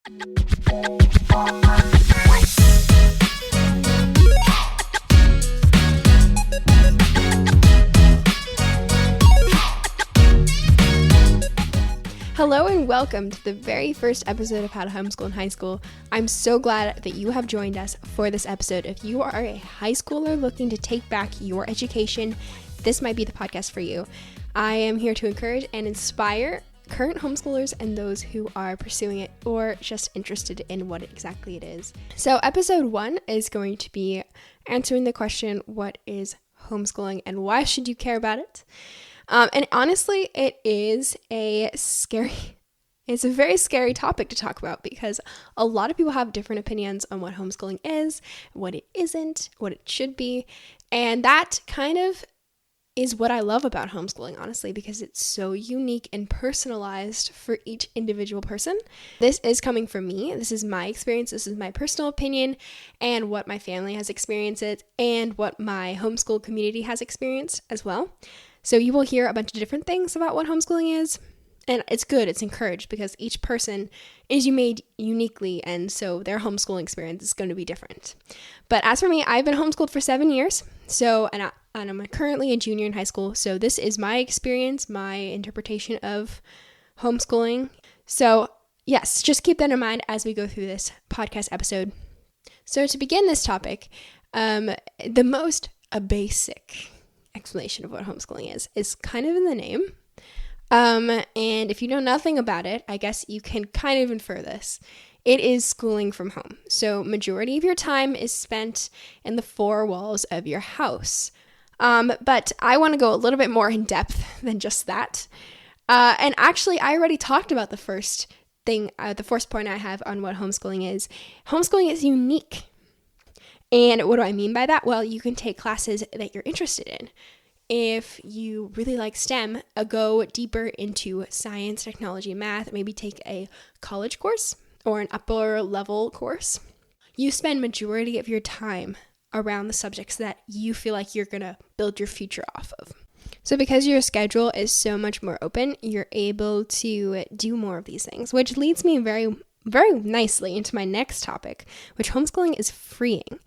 Hello and welcome to the very first episode of How to Homeschool in High School. I'm so glad that you have joined us for this episode. If you are a high schooler looking to take back your education, this might be the podcast for you. I am here to encourage and inspire current homeschoolers and those who are pursuing it or just interested in what exactly it is. So episode 1 is going to be answering the question, what is homeschooling and why should you care about it? And honestly, it's a very scary topic to talk about because a lot of people have different opinions on what homeschooling is, what it isn't, what it should be. And that kind of is what I love about homeschooling, honestly, because it's so unique and personalized for each individual person. This is coming from me. This is my experience. This is my personal opinion and what my family has experienced and what my homeschool community has experienced as well. So you will hear a bunch of different things about what homeschooling is, and it's good, it's encouraged, because each person is made uniquely, and so their homeschooling experience is going to be different. But as for me, I've been homeschooled for 7 years, and I'm currently a junior in high school, so this is my experience, my interpretation of homeschooling. So yes, just keep that in mind as we go through this podcast episode. So to begin this topic, a basic explanation of what homeschooling is kind of in the name. And if you know nothing about it, I guess you can kind of infer this. It is schooling from home. So majority of your time is spent in the four walls of your house. But I want to go a little bit more in depth than just that. And actually, I already talked about the first point I have on what homeschooling is. Homeschooling is unique. And what do I mean by that? Well, you can take classes that you're interested in. If you really like STEM, go deeper into science, technology, and math, maybe take a college course or an upper level course. You spend majority of your time around the subjects that you feel like you're going to build your future off of. So because your schedule is so much more open, you're able to do more of these things, which leads me very nicely into my next topic, which homeschooling is freeing.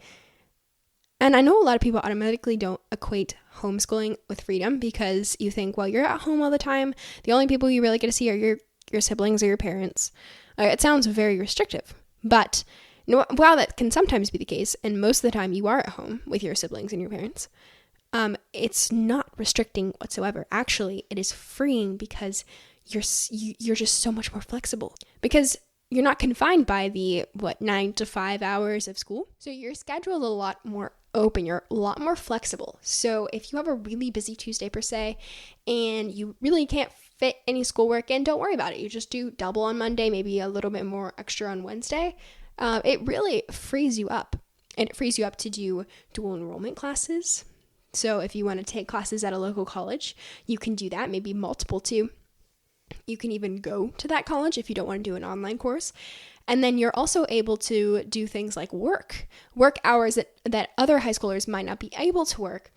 And I know a lot of people automatically don't equate homeschooling with freedom because you think, well, you're at home all the time. The only people you really get to see are your siblings or your parents. It sounds very restrictive, but while that can sometimes be the case, and most of the time you are at home with your siblings and your parents, it's not restricting whatsoever. Actually, it is freeing because you're just so much more flexible because you're not confined by the 9 to 5 hours of school. So your schedule is a lot more open. You're a lot more flexible. So if you have a really busy Tuesday per se, and you really can't fit any schoolwork in, don't worry about it. You just do double on Monday, maybe a little bit more extra on Wednesday. It really frees you up. And it frees you up to do dual enrollment classes. So if you want to take classes at a local college, you can do that, maybe multiple too. You can even go to that college if you don't want to do an online course. And then you're also able to do things like work hours that other high schoolers might not be able to work.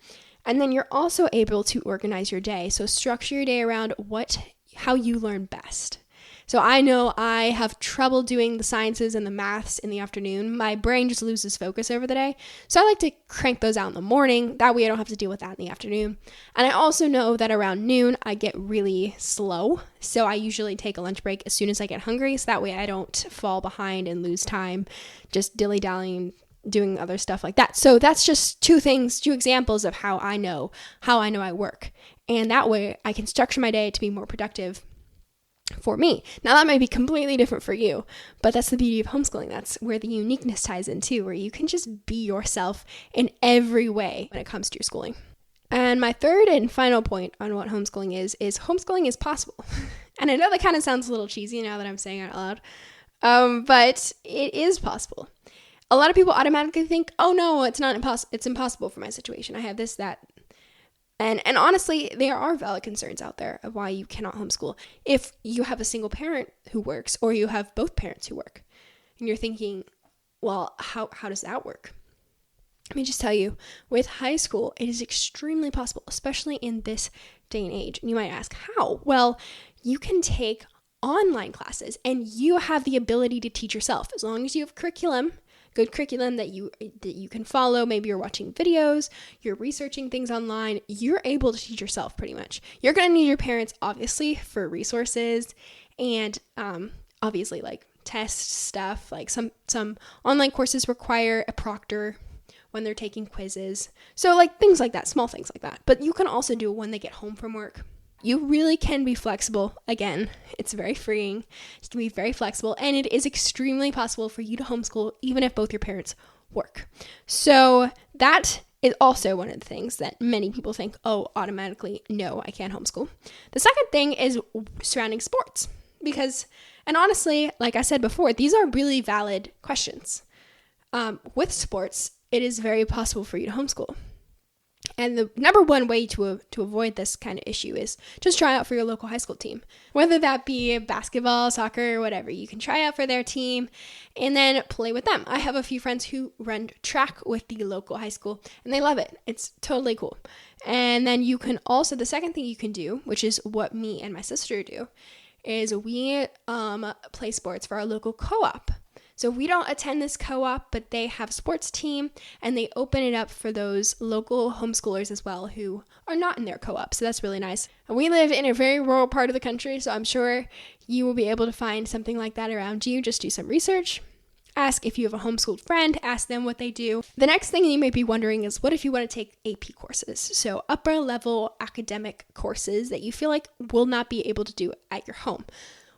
And then you're also able to organize your day. So structure your day around how you learn best. So I know I have trouble doing the sciences and the maths in the afternoon. My brain just loses focus over the day. So I like to crank those out in the morning. That way I don't have to deal with that in the afternoon. And I also know that around noon I get really slow. So I usually take a lunch break as soon as I get hungry. So that way I don't fall behind and lose time just dilly-dallying, doing other stuff like that. So that's just two examples of how I know I work. And that way I can structure my day to be more productive for me. Now that might be completely different for you, but that's the beauty of homeschooling. That's where the uniqueness ties in too, where you can just be yourself in every way when it comes to your schooling. And my third and final point on what homeschooling is homeschooling is possible. And I know that kind of sounds a little cheesy now that I'm saying it out loud, but it is possible. A lot of people automatically think, oh no, it's not impossible. It's impossible for my situation. I have this, that. And honestly, there are valid concerns out there of why you cannot homeschool. If you have a single parent who works or you have both parents who work and you're thinking, well, how does that work? Let me just tell you, with high school, it is extremely possible, especially in this day and age. And you might ask, how? Well, you can take online classes and you have the ability to teach yourself. As long as you have good curriculum that you can follow, maybe you're watching videos, you're researching things online, you're able to teach yourself pretty much. You're going to need your parents, obviously, for resources and obviously like test stuff. Like some online courses require a proctor when they're taking quizzes. So like things like that, small things like that. But you can also do it when they get home from work. You really can be flexible. Again, it's very freeing. You can be very flexible, and it is extremely possible for you to homeschool even if both your parents work. So that is also one of the things that many people think, oh, automatically, no, I can't homeschool. The second thing is surrounding sports, because, and honestly, like I said before, these are really valid questions. With sports, it is very possible for you to homeschool. And the number one way to avoid this kind of issue is just try out for your local high school team. Whether that be basketball, soccer, whatever, you can try out for their team and then play with them. I have a few friends who run track with the local high school and they love it. It's totally cool. And then you can also, the second thing you can do, which is what me and my sister do, is we play sports for our local co-op. So we don't attend this co-op, but they have a sports team and they open it up for those local homeschoolers as well who are not in their co-op. So that's really nice. And we live in a very rural part of the country, so I'm sure you will be able to find something like that around you. Just do some research. Ask if you have a homeschooled friend, ask them what they do. The next thing you may be wondering is what if you want to take AP courses? So upper level academic courses that you feel like will not be able to do at your home.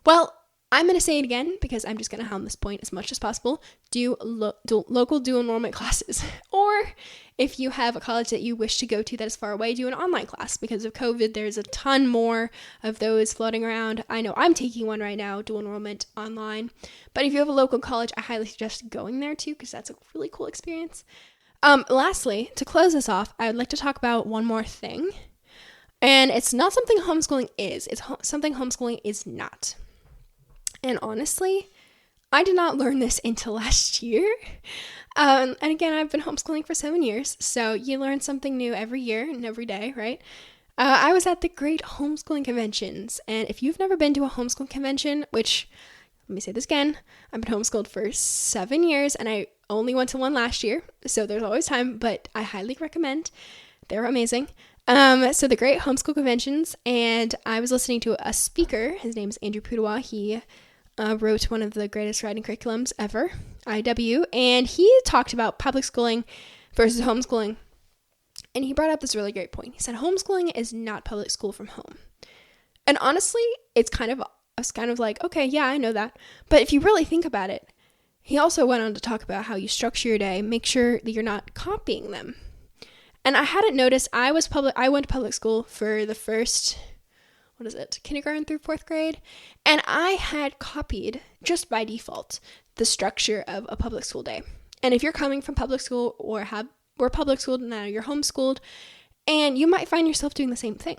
Well, I'm going to say it again because I'm just going to hound this point as much as possible. Do local dual enrollment classes. Or if you have a college that you wish to go to that is far away, do an online class. Because of COVID, there's a ton more of those floating around. I know I'm taking one right now, dual enrollment online. But if you have a local college, I highly suggest going there too because that's a really cool experience. Lastly, to close this off, I would like to talk about one more thing. And it's not something homeschooling is. It's something homeschooling is not. And honestly, I did not learn this until last year. And again, I've been homeschooling for 7 years, so you learn something new every year and every day, right? I was at the Great Homeschooling Conventions, and if you've never been to a homeschool convention, which, let me say this again, I've been homeschooled for 7 years, and I only went to one last year, so there's always time, but I highly recommend. They're amazing. So the Great Homeschool Conventions, and I was listening to a speaker. His name is Andrew Pudewa. He wrote one of the greatest writing curriculums ever, IW, and he talked about public schooling versus homeschooling. And he brought up this really great point. He said homeschooling is not public school from home. And honestly, I was kind of like, okay, yeah, I know that. But if you really think about it, he also went on to talk about how you structure your day, make sure that you're not copying them. And I hadn't noticed, I went to public school for the first, kindergarten through 4th grade. And I had copied, just by default, the structure of a public school day. And if you're coming from public school or were public schooled and now you're homeschooled, and you might find yourself doing the same thing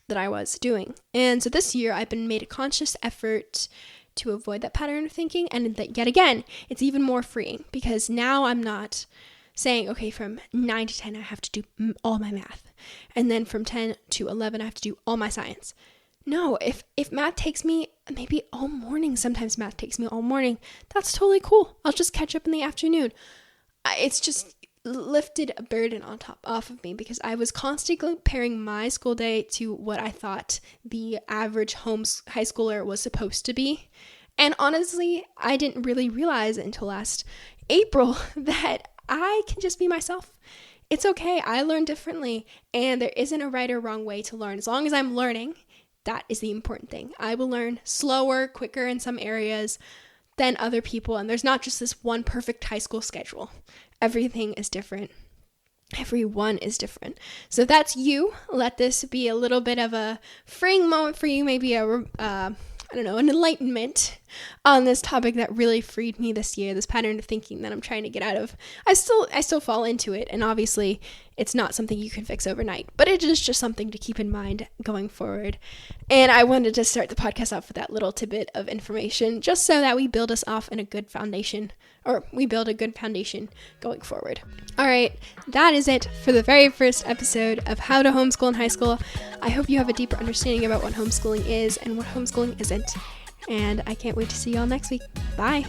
that I was doing. And so this year I've been made a conscious effort to avoid that pattern of thinking. And that yet again, it's even more freeing because now I'm not saying, okay, from 9 to 10, I have to do all my math. And then from 10 to 11, I have to do all my science. No, if math takes me maybe all morning, sometimes math takes me all morning, that's totally cool. I'll just catch up in the afternoon. It's just lifted a burden off of me because I was constantly comparing my school day to what I thought the average high schooler was supposed to be. And honestly, I didn't really realize until last April that I can just be myself. It's okay. I learn differently, and there isn't a right or wrong way to learn. As long as I'm learning, that is the important thing. I will learn slower, quicker in some areas than other people, and there's not just this one perfect high school schedule. Everything is different. Everyone is different. So that's you. Let this be a little bit of a freeing moment for you, maybe an enlightenment on this topic that really freed me this year, this pattern of thinking that I'm trying to get out of. I still fall into it, and obviously it's not something you can fix overnight, but it is just something to keep in mind going forward. And I wanted to start the podcast off with that little tidbit of information, just so that we build us off in a good foundation, or we build a good foundation going forward. All right, that is it for the very first episode of How to Homeschool in High School. I hope you have a deeper understanding about what homeschooling is and what homeschooling isn't. And I can't wait to see you all next week. Bye.